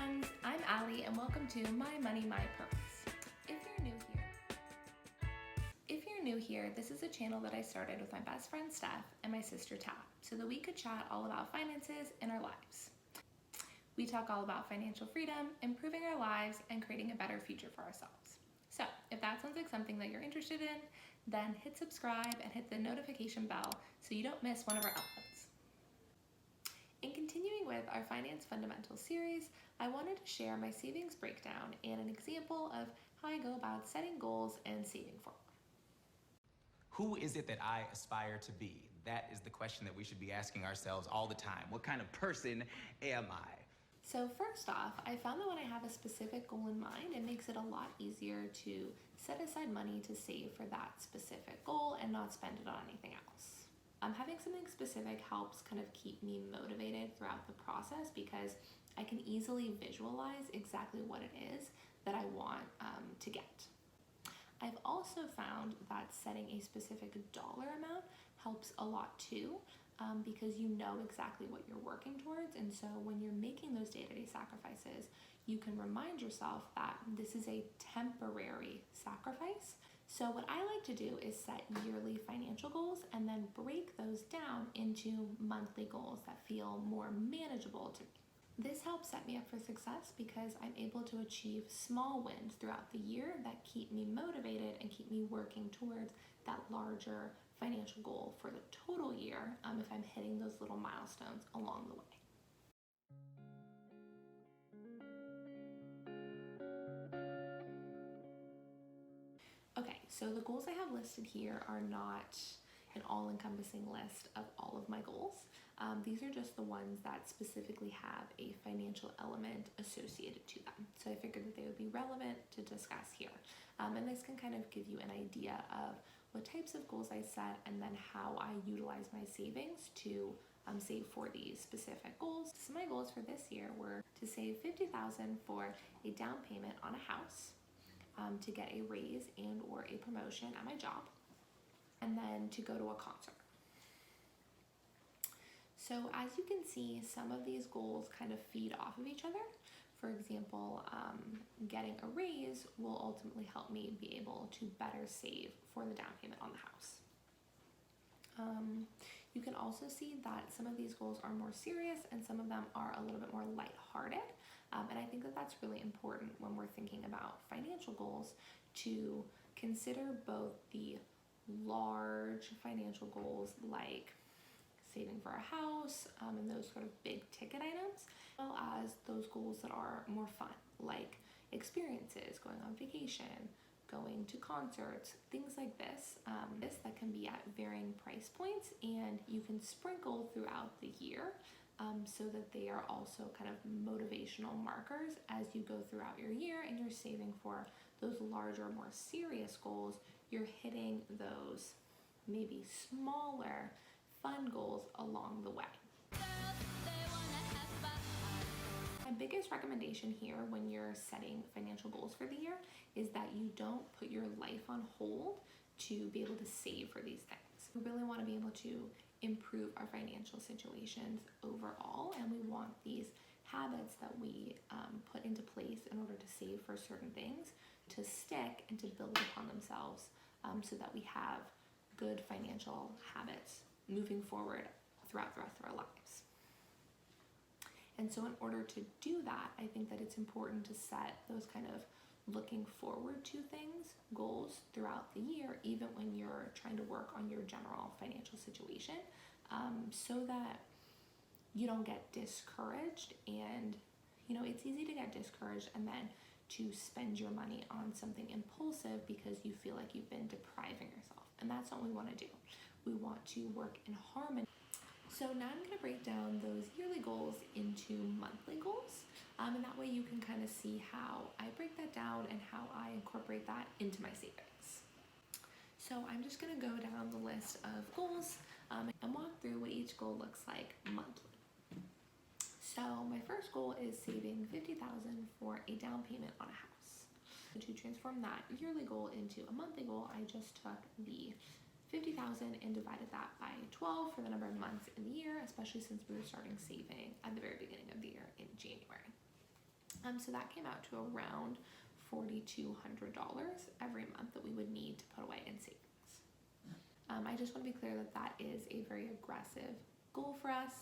friends, I'm Allie and welcome to My Money, My Purpose. If you're new here, this is a channel that I started with my best friend Steph and my sister Tab so that we could chat all about finances in our lives. We talk all about financial freedom, improving our lives, and creating a better future for ourselves. So if that sounds like something that you're interested in, then hit subscribe and hit the notification bell so you don't miss one of our uploads. In continuing with our Finance Fundamentals series, I wanted to share my savings breakdown and an example of how I go about setting goals and saving for them. Who is it that I aspire to be? That is the question that we should be asking ourselves all the time. What kind of person am I? So first off, I found that when I have a specific goal in mind, it makes it a lot easier to set aside money to save for that specific goal and not spend it on anything else. Having something specific helps kind of keep me motivated throughout the process because I can easily visualize exactly what it is that I want to get. I've also found that setting a specific dollar amount helps a lot too, because you know exactly what you're working towards, and so when you're making those day-to-day sacrifices, you can remind yourself that this is a temporary sacrifice. So what I like to do is set yearly financial goals and then break those down into monthly goals that feel more manageable to me. This helps set me up for success because I'm able to achieve small wins throughout the year that keep me motivated and keep me working towards that larger financial goal for the total year if I'm hitting those little milestones along the way. Okay, so the goals I have listed here are not an all-encompassing list of all of my goals. These are just the ones that specifically have a financial element associated to them. So I figured that they would be relevant to discuss here. And this can kind of give you an idea of what types of goals I set and then how I utilize my savings to save for these specific goals. So my goals for this year were to save $50,000 for a down payment on a house, to get a raise and or a promotion at my job, and then to go to a concert. So as you can see, some of these goals kind of feed off of each other. For example, getting a raise will ultimately help me be able to better save for the down payment on the house. You can also see that some of these goals are more serious and some of them are a little bit more lighthearted. And I think that that's really important when we're thinking about financial goals to consider both the large financial goals like saving for a house and those sort of big ticket items, as well as those goals that are more fun, like experiences, going on vacation, going to concerts, things like this, that can be at varying price points and you can sprinkle throughout the year so that they are also kind of motivational markers as you go throughout your year and you're saving for those larger, more serious goals. You're hitting those maybe smaller, fun goals along the way. My biggest recommendation here when you're setting financial goals for the year is that you don't put your life on hold to be able to save for these things. We really want to be able to improve our financial situations overall, and we want these habits that we put into place in order to save for certain things to stick and to build upon themselves so that we have good financial habits moving forward throughout the rest of our lives. And so in order to do that, I think that it's important to set those kind of looking forward to things, goals throughout the year, even when you're trying to work on your general financial situation, so that you don't get discouraged. And it's easy to get discouraged and then to spend your money on something impulsive because you feel like you've been depriving yourself. And that's not what we want to do. We want to work in harmony. So now I'm going to break down those yearly goals into monthly goals. And that way you can kind of see how I break that down and how I incorporate that into my savings. So I'm just going to go down the list of goals and walk through what each goal looks like monthly. So my first goal is saving $50,000 for a down payment on a house. To transform that yearly goal into a monthly goal, I just took the $50,000 and divided that by 12 for the number of months in the year, especially since we were starting saving at the very beginning of the year in January. So that came out to around $4,200 every month that we would need to put away in savings. I just want to be clear that that is a very aggressive goal for us.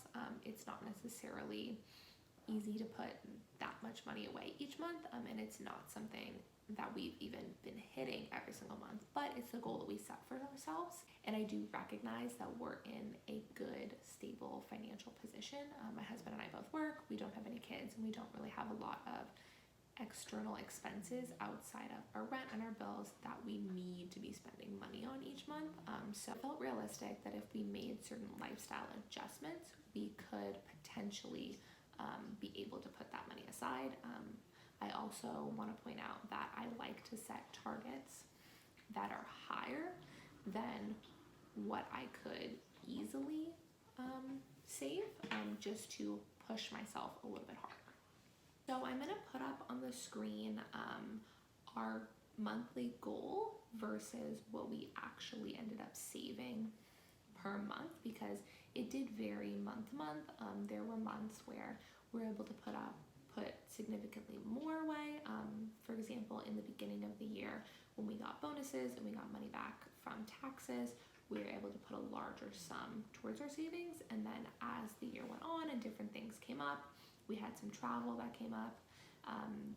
It's not necessarily easy to put that much money away each month, and it's not something that we've even been hitting every single month, but it's a goal that we set for ourselves. And I do recognize that we're in a good, stable financial position. My husband and I both work, we don't have any kids, and we don't really have a lot of external expenses outside of our rent and our bills that we need to be spending money on each month. So it felt realistic that if we made certain lifestyle adjustments, we could potentially be able to put that money aside. I also want to point out that I like to set targets that are higher than what I could easily save, just to push myself a little bit harder. So I'm going to put up on the screen our monthly goal versus what we actually ended up saving per month, because it did vary month to month. There were months where we were able to put significantly more away. For example, in the beginning of the year, when we got bonuses and we got money back from taxes, we were able to put a larger sum towards our savings. And then as the year went on and different things came up, we had some travel that came up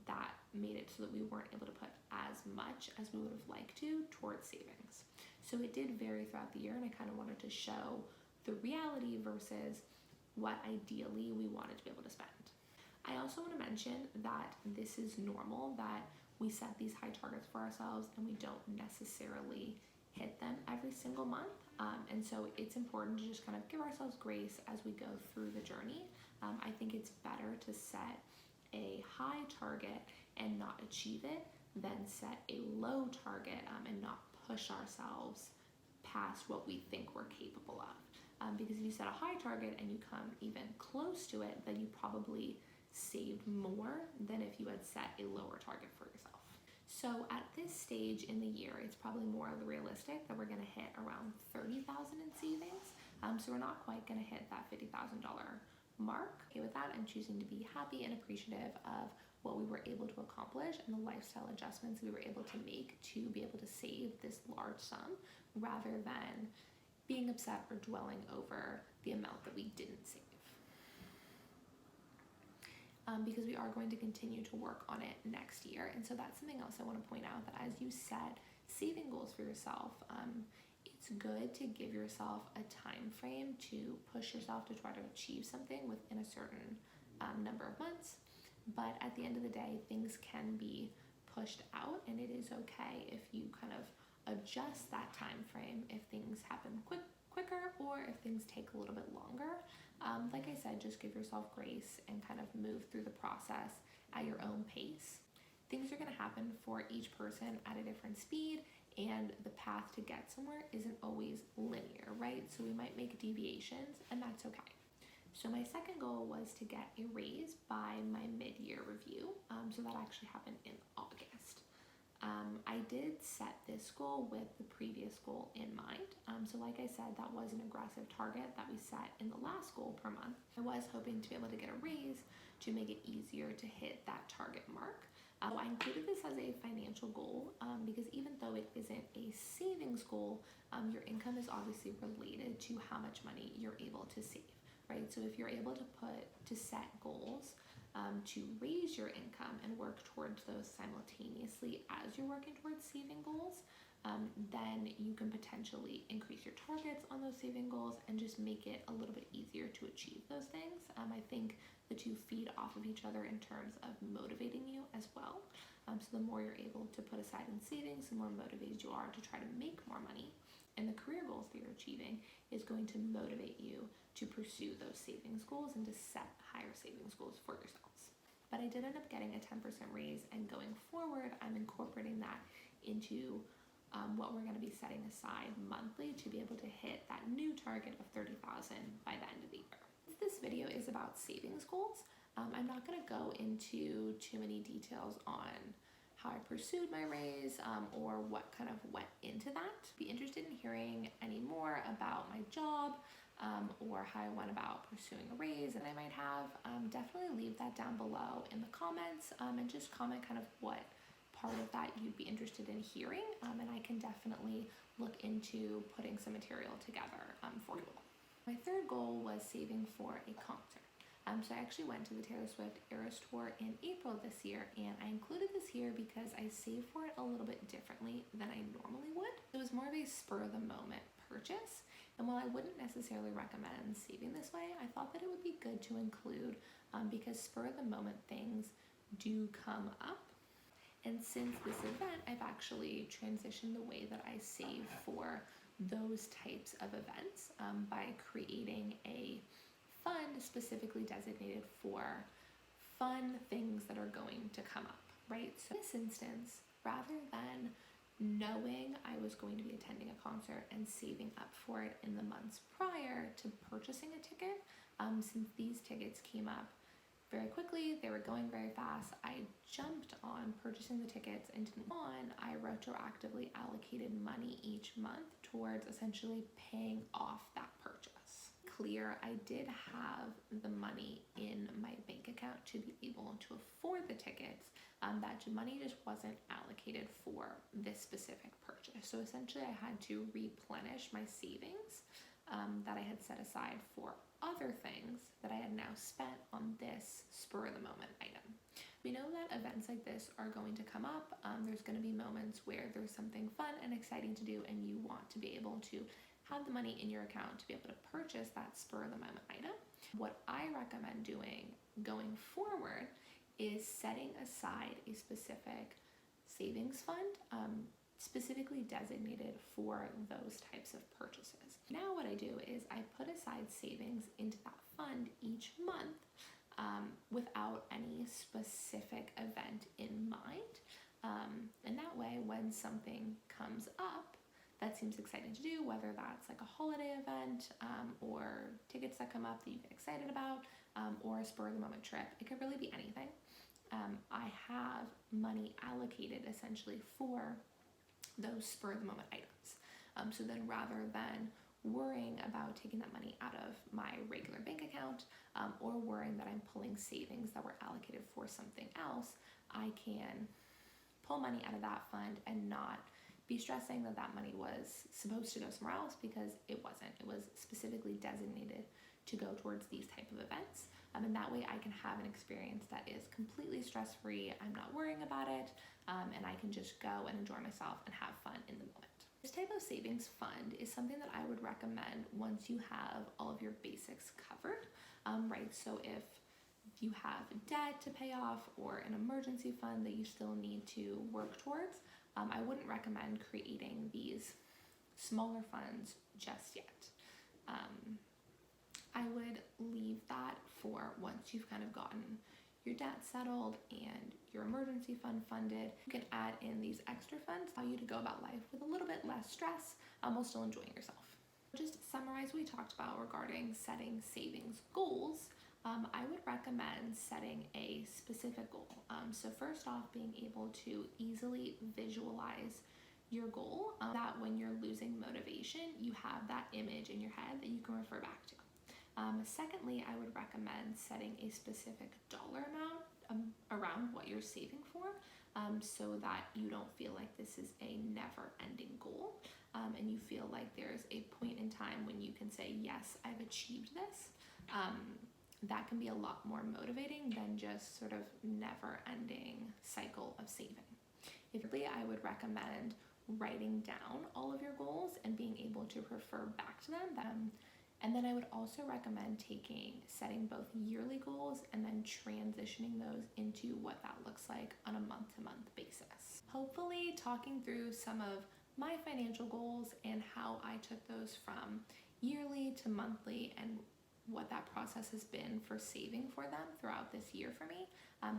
that made it so that we weren't able to put as much as we would have liked to towards savings. So it did vary throughout the year, and I kind of wanted to show the reality versus what ideally we wanted to be able to spend. I also want to mention that this is normal, that we set these high targets for ourselves and we don't necessarily hit them every single month. And so it's important to just kind of give ourselves grace as we go through the journey. I think it's better to set a high target and not achieve it than set a low target and not push ourselves past what we think we're capable of. Because if you set a high target and you come even close to it, then you probably saved more than if you had set a lower target for yourself. So at this stage in the year, it's probably more realistic that we're going to hit around $30,000 in savings. So we're not quite going to hit that $50,000 mark. Okay, with that, I'm choosing to be happy and appreciative of what we were able to accomplish and the lifestyle adjustments we were able to make to be able to save this large sum, rather than being upset or dwelling over the amount that we didn't save. Because we are going to continue to work on it next year. And so that's something else I want to point out, that as you set saving goals for yourself, it's good to give yourself a time frame to push yourself to try to achieve something within a certain number of months. But at the end of the day, things can be pushed out, and it is okay if you kind of adjust that time frame if things happen quicker or if things take a little bit longer. Like I said, just give yourself grace and kind of move through the process at your own pace. Things are going to happen for each person at a different speed, and the path to get somewhere isn't always linear, right? So we might make deviations, and that's okay. So my second goal was to get a raise by my mid-year review. So that actually happened in August. I did set this goal with the previous goal in mind. So like I said, that was an aggressive target that we set in the last goal per month. I was hoping to be able to get a raise to make it easier to hit that target mark. I included this as a financial goal because even though it isn't a savings goal, your income is obviously related to how much money you're able to save, right? So if you're able to set goals to raise your income and work towards those simultaneously as you're working towards saving goals, then you can potentially increase your targets on those saving goals and just make it a little bit easier to achieve those things. I think the two feed off of each other in terms of motivating you as well. So the more you're able to put aside in savings, the more motivated you are to try to make more money. And the career goals that you're achieving is going to motivate you to pursue those savings goals and to set higher savings goals for yourselves. But I did end up getting a 10% raise, and going forward, I'm incorporating that into what we're going to be setting aside monthly to be able to hit that new target of $30,000 by the end of the year. This video is about savings goals. I'm not going to go into too many details on how I pursued my raise or what kind of went into that. Be interested in hearing any more about my job, or how I went about pursuing a raise that I might have, definitely leave that down below in the comments, and just comment kind of what part of that you'd be interested in hearing, and I can definitely look into putting some material together for you all. My third goal was saving for a concert. So I actually went to the Taylor Swift Eras Tour in April this year, and I included this here because I saved for it a little bit differently than I normally would. It was more of a spur-of-the-moment purchase, and while I wouldn't necessarily recommend saving this way, I thought that it would be good to include because spur-of-the-moment things do come up. And since this event, I've actually transitioned the way that I save for those types of events by creating a fund specifically designated for fun things that are going to come up, right? So in this instance, rather than knowing I was going to be attending a concert and saving up for it in the months prior to purchasing a ticket, since these tickets came up very quickly, they were going very fast, I jumped on purchasing the tickets and I retroactively allocated money each month towards essentially paying off that purchase. Clear, I did have the money in my bank account to be able to afford the tickets. That money just wasn't allocated for this specific purchase. So essentially I had to replenish my savings that I had set aside for other things that I had now spent on this spur-of-the-moment item. We know that events like this are going to come up. There's going to be moments where there's something fun and exciting to do and you want to be able to have the money in your account to be able to purchase that spur-of-the-moment item. What I recommend doing going forward is setting aside a specific savings fund specifically designated for those types of purchases. Now what I do is I put aside savings into that fund each month without any specific event in mind. And that way when something comes up that seems exciting to do, whether that's like a holiday event or tickets that come up that you get excited about, or a spur-of-the-moment trip, it could really be anything. I have money allocated essentially for those spur-of-the-moment items. So then rather than worrying about taking that money out of my regular bank account or worrying that I'm pulling savings that were allocated for something else, I can pull money out of that fund and not be stressing that that money was supposed to go somewhere else because it wasn't. It was specifically designated to go towards these type of events. And that way I can have an experience that is completely stress-free. I'm not worrying about it, and I can just go and enjoy myself and have fun in the moment. This type of savings fund is something that I would recommend once you have all of your basics covered, right? So if you have debt to pay off or an emergency fund that you still need to work towards, I wouldn't recommend creating these smaller funds just yet. I would leave that for once you've kind of gotten your debt settled and your emergency fund funded. You can add in these extra funds, allow you to go about life with a little bit less stress while still enjoying yourself. Just to summarize what we talked about regarding setting savings goals, I would recommend setting a specific goal. So first off, being able to easily visualize your goal, that when you're losing motivation, you have that image in your head that you can refer back to. Secondly, I would recommend setting a specific dollar amount around what you're saving for, so that you don't feel like this is a never-ending goal, and you feel like there's a point in time when you can say, yes, I've achieved this. That can be a lot more motivating than just sort of never-ending cycle of saving. I would recommend writing down all of your goals and being able to refer back to them. And then I would also recommend setting both yearly goals and then transitioning those into what that looks like on a month-to-month basis. Hopefully talking through some of my financial goals and how I took those from yearly to monthly and what that process has been for saving for them throughout this year for me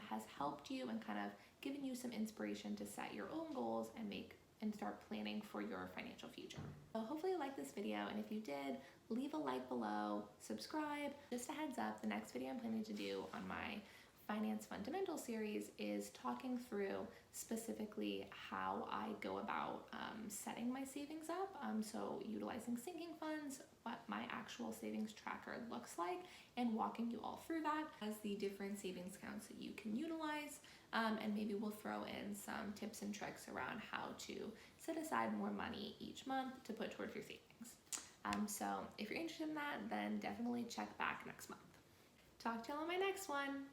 has helped you and kind of given you some inspiration to set your own goals and start planning for your financial future. So hopefully you liked this video, and if you did, leave a like below, subscribe. Just a heads up, the next video I'm planning to do on my Finance Fundamental series is talking through specifically how I go about setting my savings up. So utilizing sinking funds, what my actual savings tracker looks like, and walking you all through that as the different savings accounts that you can utilize. And maybe we'll throw in some tips and tricks around how to set aside more money each month to put towards your savings. So if you're interested in that, then definitely check back next month. Talk to you all on my next one.